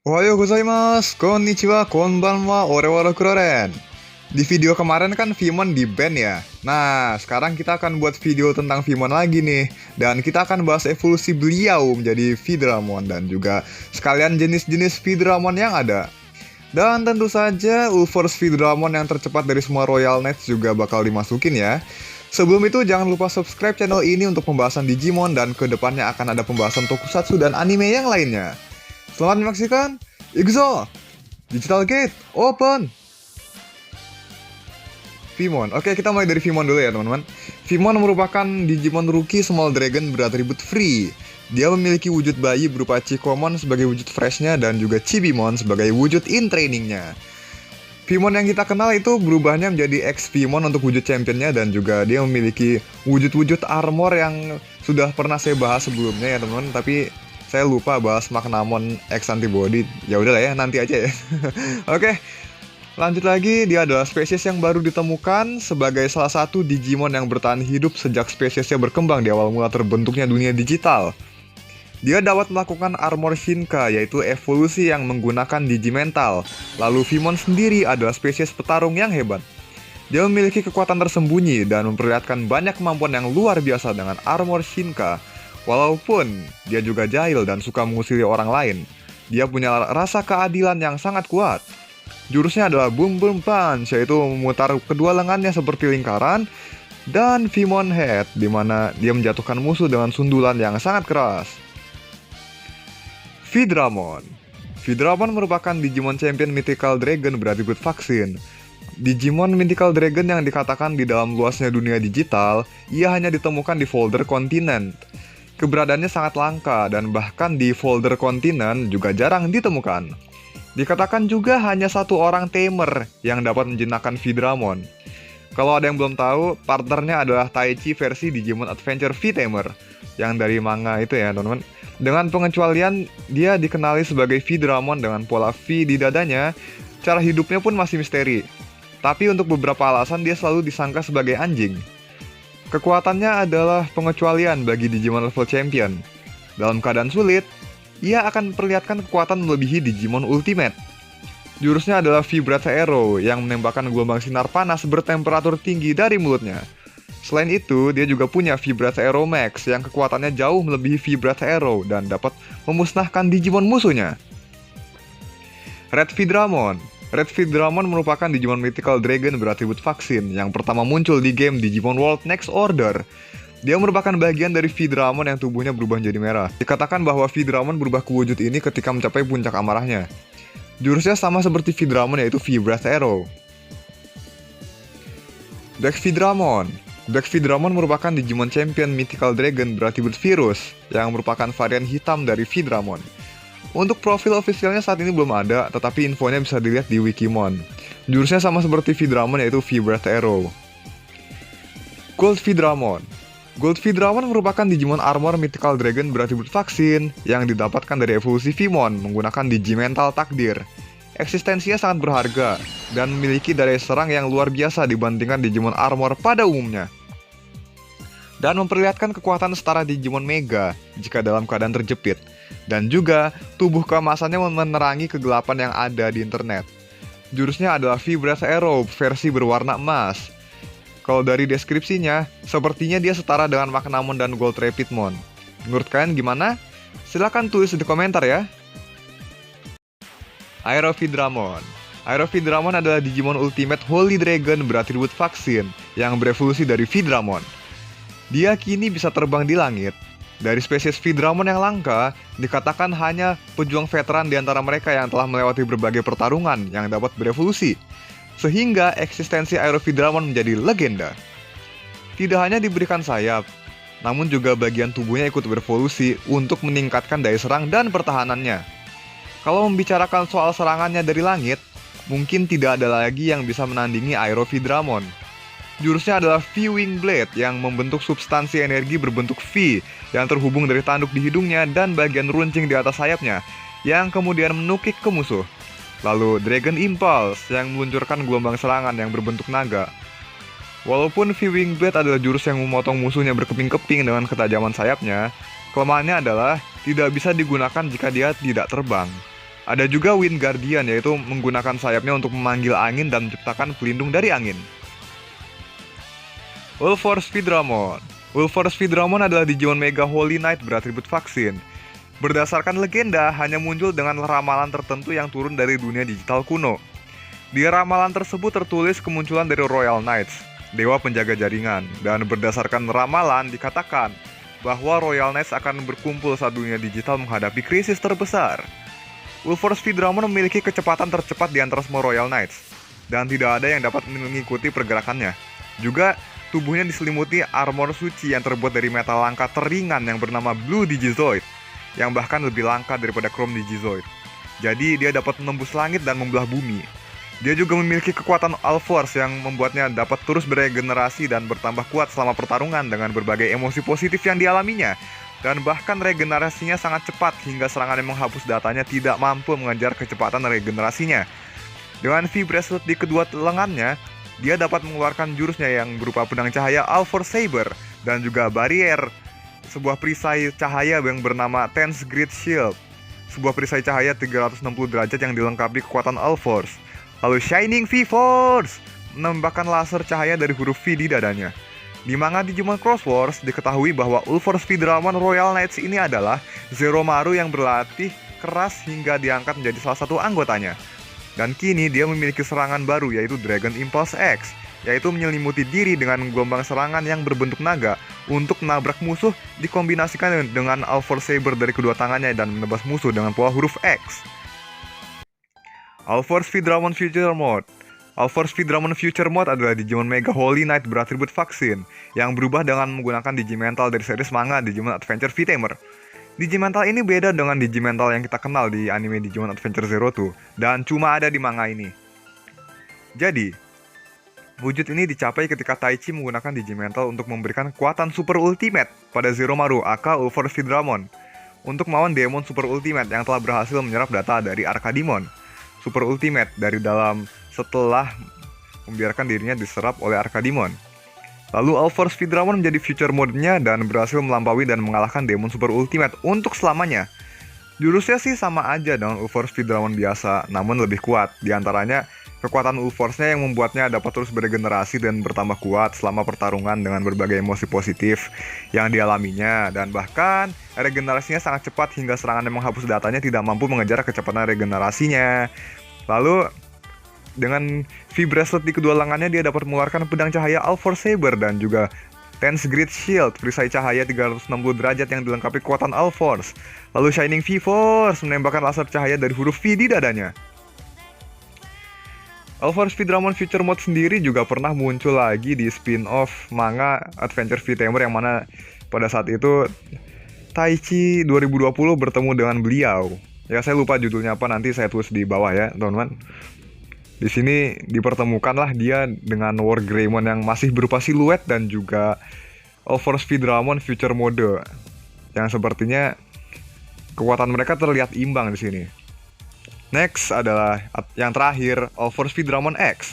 Ohayo gozaimasu, konnichiwa, konbanwa, orewa Kuroren. Di video kemarin kan Vimon di-ban ya. Nah, sekarang kita akan buat video tentang Vimon lagi nih. Dan kita akan bahas evolusi beliau menjadi Vidramon dan juga sekalian jenis-jenis Vidramon yang ada. Dan tentu saja Ulforce Vidramon yang tercepat dari semua Royal Knights juga bakal dimasukin ya. Sebelum itu jangan lupa subscribe channel ini untuk pembahasan Digimon dan kedepannya akan ada pembahasan Tokusatsu dan anime yang lainnya. Selamat menyaksikan, Ikuzo! Digital Gate, open! Vimon, oke kita mulai dari Vimon dulu ya teman-teman. Vimon merupakan Digimon rookie Small Dragon beratribut free. Dia memiliki wujud bayi berupa Chikomon sebagai wujud freshnya dan juga Chibimon sebagai wujud in trainingnya. Vimon yang kita kenal itu berubahnya menjadi X Vimon untuk wujud championnya dan juga dia memiliki wujud-wujud armor yang sudah pernah saya bahas sebelumnya ya teman-teman, tapi saya lupa bahas Magnamon X Antibody. Ya udahlah ya, nanti aja ya. Oke, lanjut lagi, dia adalah spesies yang baru ditemukan sebagai salah satu Digimon yang bertahan hidup sejak spesiesnya berkembang di awal mula terbentuknya dunia digital. Dia dapat melakukan armor Shinka, yaitu evolusi yang menggunakan Digimental. Lalu Vimon sendiri adalah spesies petarung yang hebat. Dia memiliki kekuatan tersembunyi dan memperlihatkan banyak kemampuan yang luar biasa dengan armor Shinka. Walaupun dia juga jahil dan suka mengusili orang lain, dia punya rasa keadilan yang sangat kuat. Jurusnya adalah Boom Boom Punch, yaitu memutar kedua lengannya seperti lingkaran, dan Vimon Head, di mana dia menjatuhkan musuh dengan sundulan yang sangat keras. Vidramon. Vidramon merupakan Digimon Champion Mythical Dragon beratribut vaksin. Digimon Mythical Dragon yang dikatakan di dalam luasnya dunia digital, ia hanya ditemukan di folder kontinen. Keberadaannya sangat langka dan bahkan di folder kontinen juga jarang ditemukan. Dikatakan juga hanya satu orang tamer yang dapat menjinakkan Vidramon. Kalau ada yang belum tahu, partnernya adalah Taichi versi Digimon Adventure V-Tamer yang dari manga itu ya teman-teman. Dengan pengecualian, dia dikenali sebagai Vidramon dengan pola V di dadanya. Cara hidupnya pun masih misteri. Tapi untuk beberapa alasan dia selalu disangka sebagai anjing. Kekuatannya adalah pengecualian bagi Digimon level champion. Dalam keadaan sulit, ia akan memperlihatkan kekuatan melebihi Digimon Ultimate. Jurusnya adalah Vibratsa Arrow yang menembakkan gelombang sinar panas bertemperatur tinggi dari mulutnya. Selain itu, dia juga punya Vibratsa Arrow Max yang kekuatannya jauh melebihi Vibratsa Arrow dan dapat memusnahkan Digimon musuhnya. Red Vidramon. Red Vidramon merupakan Digimon Mythical Dragon beratribut vaksin yang pertama muncul di game Digimon World Next Order. Dia merupakan bagian dari Vidramon yang tubuhnya berubah menjadi merah. Dikatakan bahwa Vidramon berubah ke wujud ini ketika mencapai puncak amarahnya. Jurusnya sama seperti Vidramon, yaitu Vibratsa Arrow. Black Vidramon. Black Vidramon merupakan Digimon Champion Mythical Dragon beratribut virus yang merupakan varian hitam dari Vidramon. Untuk profil ofisialnya saat ini belum ada, tetapi infonya bisa dilihat di Wikimon. Jurusnya sama seperti Vidramon, yaitu Vibratsa Arrow. Gold Vidramon. Gold Vidramon merupakan Digimon Armor Mythical Dragon beratribut vaksin yang didapatkan dari evolusi Vimon menggunakan Digimental Takdir. Eksistensinya sangat berharga dan memiliki daya serang yang luar biasa dibandingkan Digimon Armor pada umumnya. Dan memperlihatkan kekuatan setara Digimon Mega jika dalam keadaan terjepit. Dan juga tubuh keemasannya menerangi kegelapan yang ada di internet. Jurusnya adalah Vibratsa Arrow versi berwarna emas. Kalau dari deskripsinya, sepertinya dia setara dengan Magnamon dan Gold Rapidmon. Menurut kalian gimana? Silahkan tulis di komentar ya. Aerovidramon. Aerovidramon adalah Digimon Ultimate Holy Dragon beratribut vaksin yang berevolusi dari Vidramon. Dia kini bisa terbang di langit. Dari spesies Vidramon yang langka, dikatakan hanya pejuang veteran di antara mereka yang telah melewati berbagai pertarungan yang dapat berevolusi. Sehingga eksistensi Aerovidramon menjadi legenda. Tidak hanya diberikan sayap, namun juga bagian tubuhnya ikut berevolusi untuk meningkatkan daya serang dan pertahanannya. Kalau membicarakan soal serangannya dari langit, mungkin tidak ada lagi yang bisa menandingi Aerovidramon. Jurusnya adalah V-Wing Blade yang membentuk substansi energi berbentuk V yang terhubung dari tanduk di hidungnya dan bagian runcing di atas sayapnya yang kemudian menukik ke musuh. Lalu Dragon Impulse yang meluncurkan gelombang serangan yang berbentuk naga. Walaupun V-Wing Blade adalah jurus yang memotong musuhnya berkeping-keping dengan ketajaman sayapnya, kelemahannya adalah tidak bisa digunakan jika dia tidak terbang. Ada juga Wind Guardian, yaitu menggunakan sayapnya untuk memanggil angin dan menciptakan pelindung dari angin. Ulforce Vidramon. Ulforce Vidramon adalah Digimon Mega Holy Knight beratribut vaksin. Berdasarkan legenda, hanya muncul dengan ramalan tertentu yang turun dari dunia digital kuno. Di ramalan tersebut tertulis kemunculan dari Royal Knights, dewa penjaga jaringan, dan berdasarkan ramalan dikatakan bahwa Royal Knights akan berkumpul saat dunia digital menghadapi krisis terbesar. Ulforce Vidramon memiliki kecepatan tercepat di antara semua Royal Knights, dan tidak ada yang dapat mengikuti pergerakannya. Juga, tubuhnya diselimuti armor suci yang terbuat dari metal langka teringan yang bernama Blue Digizoid, yang bahkan lebih langka daripada Chrome Digizoid. Jadi, dia dapat menembus langit dan membelah bumi. Dia juga memiliki kekuatan All-Force yang membuatnya dapat terus beregenerasi dan bertambah kuat selama pertarungan dengan berbagai emosi positif yang dialaminya. Dan bahkan regenerasinya sangat cepat hingga serangan yang menghapus datanya tidak mampu mengejar kecepatan regenerasinya. Dengan V-Bracelet di kedua lengannya, dia dapat mengeluarkan jurusnya yang berupa pedang cahaya All-Force Saber dan juga Barrier, sebuah perisai cahaya yang bernama Tense Grid Shield, sebuah perisai cahaya 360 derajat yang dilengkapi kekuatan All-Force. Lalu Shining V-Force, menembakkan laser cahaya dari huruf V di dadanya. Di manga Digimon Cross Wars, diketahui bahwa Ulforce Vidramon Royal Knights ini adalah Zeromaru yang berlatih keras hingga diangkat menjadi salah satu anggotanya. Dan kini dia memiliki serangan baru, yaitu Dragon Impulse X, yaitu menyelimuti diri dengan gelombang serangan yang berbentuk naga untuk menabrak musuh, dikombinasikan dengan All-Force Saber dari kedua tangannya dan menebas musuh dengan pola huruf X. All-Force Vidramon Future Mode. All-Force Vidramon Future Mode adalah Digimon Mega Holy Knight beratribut vaksin yang berubah dengan menggunakan Digimental dari series manga Digimon Adventure V-Tamer. Digimental ini beda dengan Digimental yang kita kenal di anime Digimon Adventure Zero 2 dan cuma ada di manga ini. Jadi, wujud ini dicapai ketika Taichi menggunakan Digimental untuk memberikan kekuatan Super Ultimate pada Zeromaru aka Ulforce Vidramon untuk melawan Demon Super Ultimate yang telah berhasil menyerap data dari Arcadimon. Super Ultimate dari dalam setelah membiarkan dirinya diserap oleh Arcadimon. Lalu All-Force Vidramon menjadi future mode-nya dan berhasil melampaui dan mengalahkan Demon Super Ultimate untuk selamanya. Jurusnya sih sama aja dengan All-Force Vidramon biasa, namun lebih kuat. Di antaranya, kekuatan All-Force-nya yang membuatnya dapat terus beregenerasi dan bertambah kuat selama pertarungan dengan berbagai emosi positif yang dialaminya. Dan bahkan, regenerasinya sangat cepat hingga serangan yang menghapus datanya tidak mampu mengejar kecepatan regenerasinya. Lalu, dengan V-Bracelet di kedua lengannya, dia dapat mengeluarkan pedang cahaya All-Force Saber dan juga Tense Grid Shield, perisai cahaya 360 derajat yang dilengkapi kekuatan All-Force. Lalu Shining V-Force, menembakkan laser cahaya dari huruf V di dadanya. All-Force Vidramon Future Mode sendiri juga pernah muncul lagi di spin-off manga Adventure V-Tamer yang mana pada saat itu Taichi 2020 bertemu dengan beliau. Ya, saya lupa judulnya apa, nanti saya tulis di bawah ya, teman-teman. Di sini dipertemukanlah dia dengan War Greymon yang masih berupa siluet dan juga All-Force Vidramon Future Mode yang sepertinya kekuatan mereka terlihat imbang di sini. Next adalah yang terakhir, All-Force Vidramon X.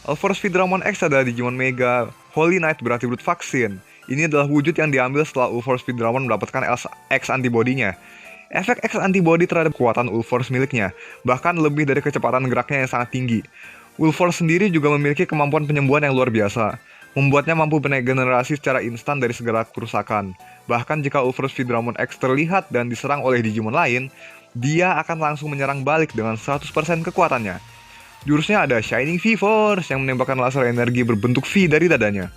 All-Force Vidramon X adalah Digimon Mega Holy Knight beratribut vaksin. Ini adalah wujud yang diambil setelah All-Force Vidramon mendapatkan X antibody-nya. Efek X antibody terhadap kekuatan Ulforce miliknya, bahkan lebih dari kecepatan geraknya yang sangat tinggi. Ulforce sendiri juga memiliki kemampuan penyembuhan yang luar biasa, membuatnya mampu beregenerasi secara instan dari segala kerusakan. Bahkan jika Ulforce Vidramon X terlihat dan diserang oleh Digimon lain, dia akan langsung menyerang balik dengan 100% kekuatannya. Jurusnya ada Shining V-Force yang menembakkan laser energi berbentuk V dari dadanya.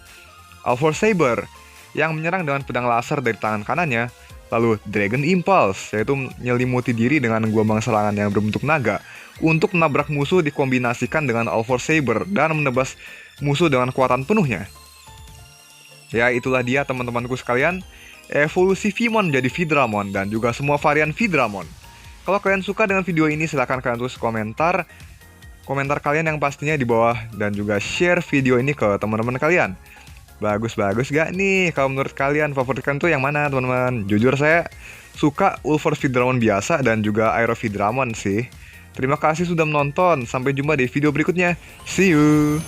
All-Force Saber yang menyerang dengan pedang laser dari tangan kanannya. Lalu Dragon Impulse, yaitu menyelimuti diri dengan gelombang serangan yang berbentuk naga untuk menabrak musuh dikombinasikan dengan All-Force Saber dan menebas musuh dengan kekuatan penuhnya. Ya, itulah dia teman-temanku sekalian, evolusi Vmon menjadi Vidramon dan juga semua varian Vidramon. Kalau kalian suka dengan video ini, silahkan kalian tulis komentar kalian yang pastinya di bawah dan juga share video ini ke teman-teman kalian. Bagus-bagus gak nih? Kalau menurut kalian favorit kalian tuh yang mana, teman-teman? Jujur saya suka Ulforce Vidramon biasa dan juga Aero Vidramon sih. Terima kasih sudah menonton. Sampai jumpa di video berikutnya. See you.